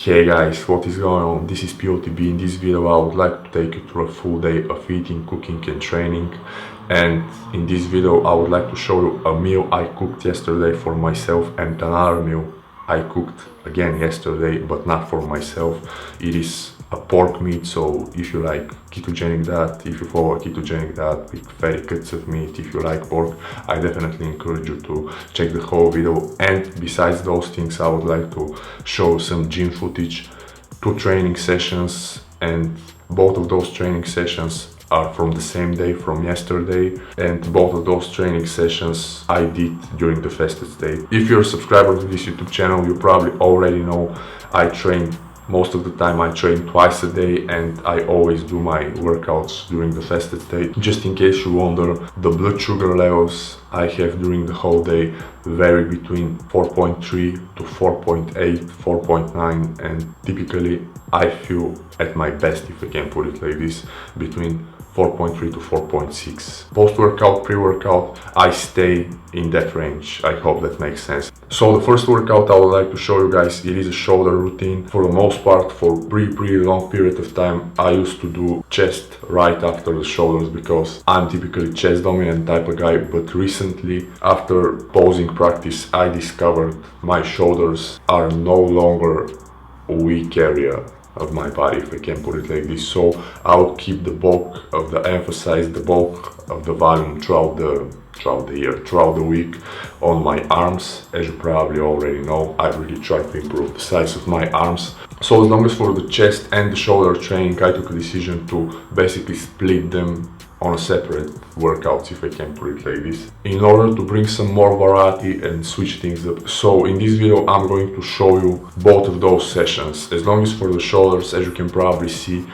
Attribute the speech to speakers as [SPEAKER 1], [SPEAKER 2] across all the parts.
[SPEAKER 1] Hey guys, what is going on? This is POTB. In this video I would like to take you through a full day of eating, cooking and training. And in this video I would like to show you a meal I cooked yesterday for myself and another meal I cooked again yesterday, but not for myself. It is a pork meat, so if you like ketogenic diet, if you follow a ketogenic diet with fatty cuts of meat, if you like pork, I definitely encourage you to check the whole video. And besides those things, I would like to show some gym footage, 2 training sessions, and both of those training sessions are from the same day, from yesterday, and both of those training sessions I did during the fasted state. If you're a subscriber to this YouTube channel, you probably already know I train most of the time. I train twice a day and I always do my workouts during the fasted state. Just in case you wonder, the blood sugar levels I have during the whole day vary between 4.3 to 4.8, 4.9, and typically I feel at my best, if I can put it like this, between 4.3 to 4.6. Post-workout, pre-workout, I stay in that range. I hope that makes sense. So the first workout I would like to show you guys, it is a shoulder routine. For the most part, for pretty long period of time, I used to do chest right after the shoulders because I'm typically chest dominant type of guy. But recently, after posing practice, I discovered my shoulders are no longer a weak area of my body, if I can put it like this. So I'll keep the bulk of the emphasis, the bulk of the volume throughout the week on my arms. As you probably already know, I really try to improve the size of my arms. So as long as for the chest and the shoulder training, I took a decision to basically split them on a separate workouts, if I can put it like this, in order to bring some more variety and switch things up. So in this video I'm going to show you both of those sessions. As long as for the shoulders, as you can probably see,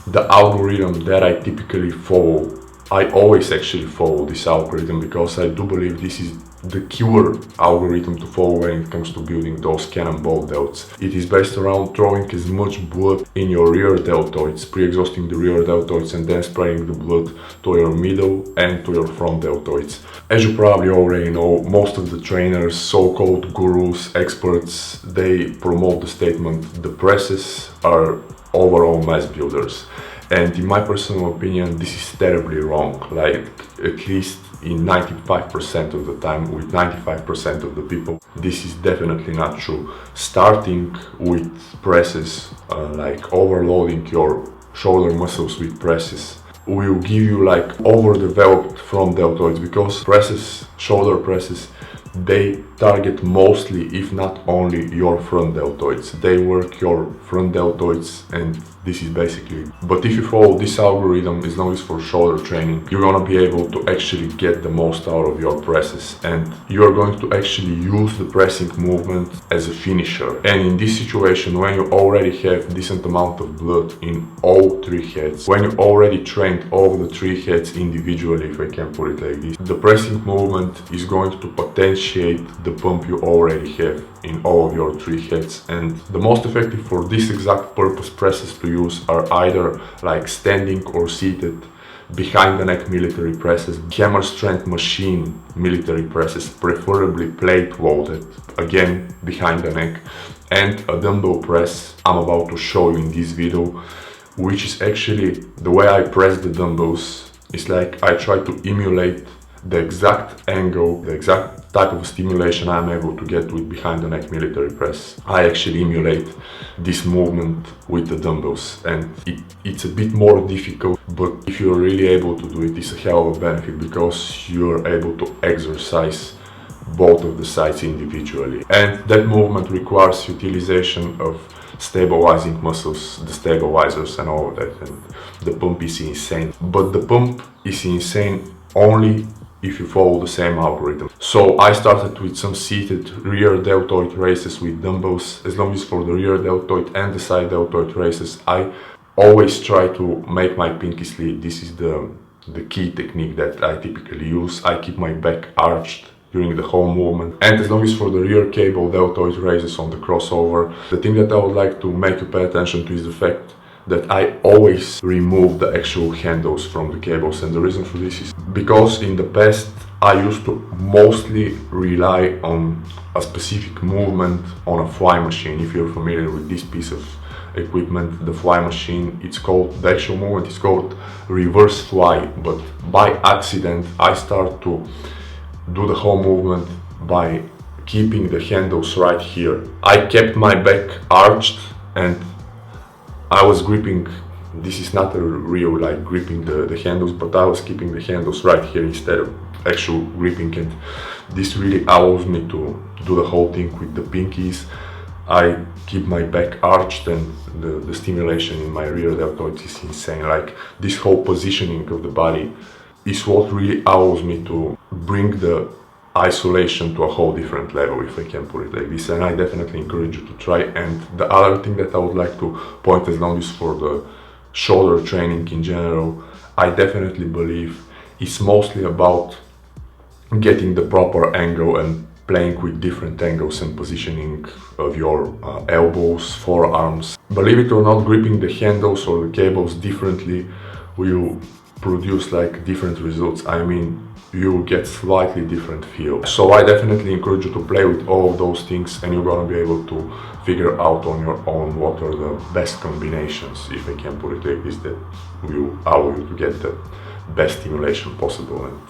[SPEAKER 1] the algorithm that I typically follow, I always actually follow this algorithm because I do believe this is the killer algorithm to follow when it comes to building those cannonball delts. It is based around throwing as much blood in your rear deltoids, pre-exhausting the rear deltoids, and then spreading the blood to your middle and to your front deltoids. As you probably already know, most of the trainers, so-called gurus, experts, they promote the statement, the presses are overall mass builders. And in my personal opinion, this is terribly wrong. Like, at least in 95% of the time, with 95% of the people, this is definitely not true. Starting with presses, like overloading your shoulder muscles with presses, will give you like overdeveloped front deltoids, because presses, shoulder presses, they target mostly, if not only, your front deltoids. They work your front deltoids, and this is basically. But if you follow this algorithm, as long as for shoulder training, you're gonna be able to actually get the most out of your presses, and you're going to actually use the pressing movement as a finisher. And in this situation, when you already have decent amount of blood in all 3 heads, when you already trained all the 3 heads individually, if I can put it like this, the pressing movement is going to potentiate the pump you already have in all of your 3 heads. And the most effective for this exact purpose presses to use are either like standing or seated behind the neck military presses, hammer strength machine military presses, preferably plate loaded, again behind the neck, and a dumbbell press I'm about to show you in this video, which is actually the way I press the dumbbells. It's like I try to emulate the exact angle, the exact type of stimulation I'm able to get with behind the neck military press. I actually emulate this movement with the dumbbells, and it's a bit more difficult, but if you're really able to do it, it's a hell of a benefit because you're able to exercise both of the sides individually. And that movement requires utilization of stabilizing muscles, the stabilizers and all of that, and the pump is insane. But the pump is insane only if you follow the same algorithm. So I started with some seated rear deltoid raises with dumbbells. As long as for the rear deltoid and the side deltoid raises, I always try to make my pinky sleep. This is the key technique that I typically use. I keep my back arched during the whole movement. And as long as for the rear cable deltoid raises on the crossover, the thing that I would like to make you pay attention to is the fact that I always remove the actual handles from the cables, and the reason for this is because in the past I used to mostly rely on a specific movement on a fly machine. If you're familiar with this piece of equipment, the fly machine, the actual movement is called reverse fly, but by accident I start to do the whole movement by keeping the handles right here. I kept my back arched and I was gripping, this is not a real like gripping the handles, but I was keeping the handles right here instead of actual gripping, and this really allows me to do the whole thing with the pinkies. I keep my back arched, and the stimulation in my rear deltoid is insane. Like, this whole positioning of the body is what really allows me to bring the isolation to a whole different level, if I can put it like this, and I definitely encourage you to try. And the other thing that I would like to point as long as for the shoulder training in general, I definitely believe it's mostly about getting the proper angle and playing with different angles and positioning of your elbows, forearms. Believe it or not, gripping the handles or the cables differently will produce like different results. I mean, you get slightly different feel. So I definitely encourage you to play with all of those things, and you're gonna be able to figure out on your own what are the best combinations, if I can put it like this, that will allow you to get the best stimulation possible and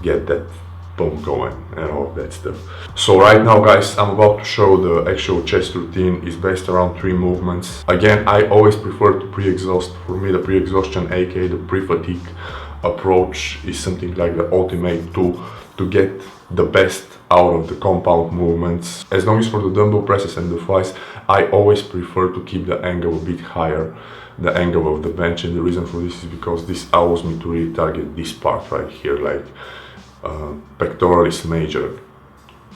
[SPEAKER 1] get that pump going and all of that stuff. So right now, guys, I'm about to show the actual chest routine. Is based around 3 movements. Again, I always prefer to pre-exhaust. For me, the pre-exhaustion, aka the pre-fatigue approach, is something like the ultimate tool to get the best out of the compound movements. As long as for the dumbbell presses and the flies, I always prefer to keep the angle a bit higher, the angle of the bench, and the reason for this is because this allows me to really target this part right here, like pectoralis major.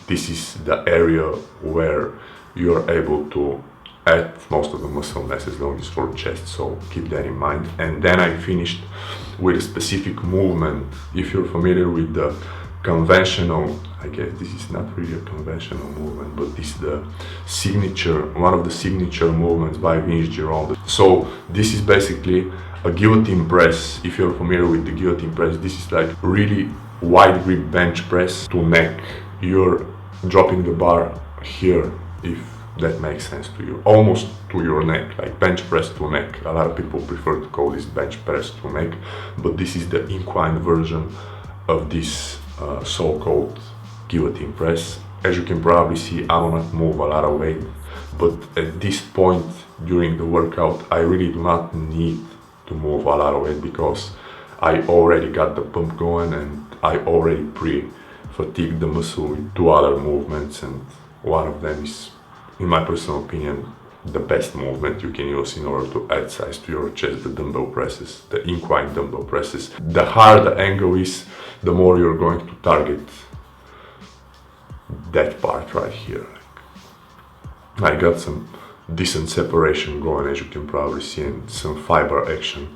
[SPEAKER 1] This is the area where you're able to add most of the muscle mass as long as for chest, so keep that in mind. And then I finished with a specific movement. If you're familiar with the conventional, I guess this is not really a conventional movement, but this is the signature, one of the signature movements by Vince Gironda. So this is basically a guillotine press. If you're familiar with the guillotine press, this is like really wide grip bench press to neck. You're dropping the bar here, if that makes sense to you, almost to your neck, like bench press to neck. A lot of people prefer to call this bench press to neck, but this is the inclined version of this so-called guillotine press. As you can probably see, I will not move a lot of weight, but at this point during the workout, I really do not need to move a lot of weight because I already got the pump going and I already pre-fatigued the muscle with 2 other movements, and one of them is, in my personal opinion, the best movement you can use in order to add size to your chest, the dumbbell presses, the inclined dumbbell presses. The higher the angle is, the more you're going to target that part right here. I got some decent separation going, as you can probably see, and some fiber action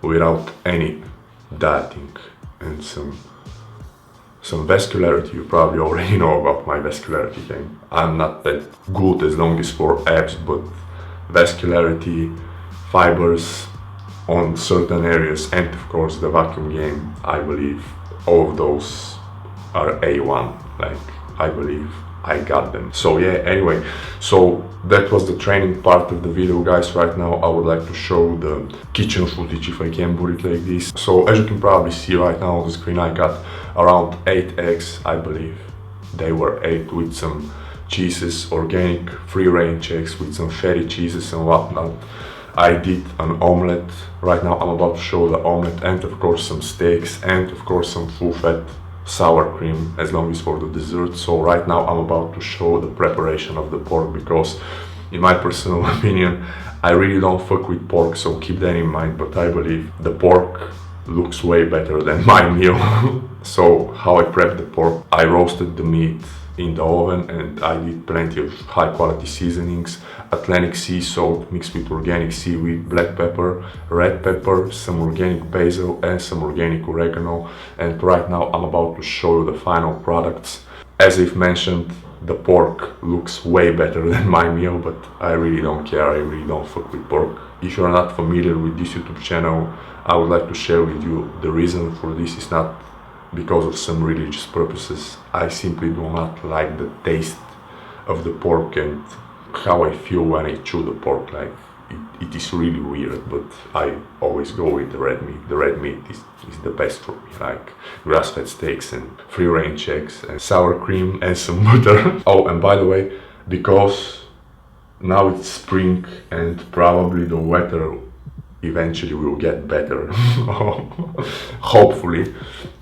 [SPEAKER 1] without any dieting, and some vascularity. You probably already know about my vascularity game. I'm not that good as long as for abs, but vascularity, fibers on certain areas, and of course the vacuum game, I believe all of those are A1. Like, I believe I got them. So yeah, anyway, so that was the training part of the video, guys. Right now I would like to show the kitchen footage, if I can put it like this. So as you can probably see right now on the screen, I got around 8 eggs, I believe they were 8, with some cheeses, organic free range eggs with some fatty cheeses and whatnot. I did an omelette. Right now I'm about to show the omelette, and of course some steaks, and of course some full fat sour cream as long as for the dessert. So right now I'm about to show the preparation of the pork, because in my personal opinion I really don't fuck with pork, so keep that in mind, but I believe the pork looks way better than my meal. So how I prepped the pork: I roasted the meat in the oven and I did plenty of high quality seasonings, Atlantic sea salt mixed with organic seaweed, black pepper, red pepper, some organic basil and some organic oregano. And right now I'm about to show you the final products. As if mentioned, the pork looks way better than my meal, but I really don't care. I really don't fuck with pork. If you're not familiar with this YouTube channel, I would like to share with you the reason for this is not because of some religious purposes. I simply do not like the taste of the pork and how I feel when I chew the pork. Like it is really weird, but I always go with the red meat. The red meat is the best for me, like grass-fed steaks and free-range eggs and sour cream and some butter. Oh, and by the way, because now it's spring and probably the weather eventually will get better, hopefully,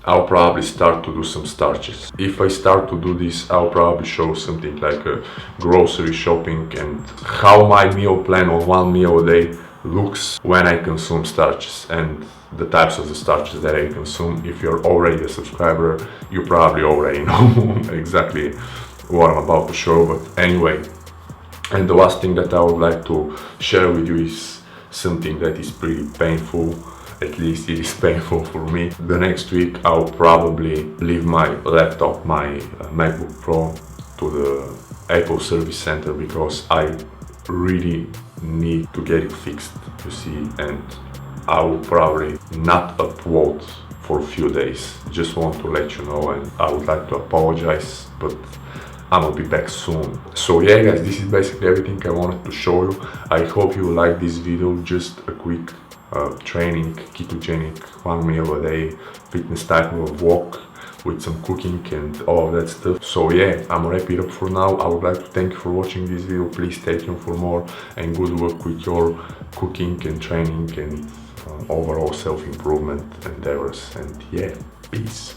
[SPEAKER 1] I'll probably start to do some starches. If I start to do this, I'll probably show something like a grocery shopping and how my meal plan on one meal a day looks when I consume starches and the types of the starches that I consume. If you're already a subscriber, you probably already know exactly what I'm about to show, but anyway. And the last thing that I would like to share with you is something that is pretty painful. At least it is painful for me. The next week I'll probably leave my laptop, my MacBook Pro, to the Apple Service Center because I really need to get it fixed, you see, and I will probably not upload for a few days. Just want to let you know, and I would like to apologize, but I'm gonna be back soon. So yeah guys, this is basically everything I wanted to show you. I hope you like this video, just a quick training, ketogenic, 1 meal a day, fitness type of walk with some cooking and all of that stuff. So yeah, I'm gonna wrap it up for now. I would like to thank you for watching this video. Please stay tuned for more and good luck with your cooking and training and overall self-improvement endeavors. And yeah, peace.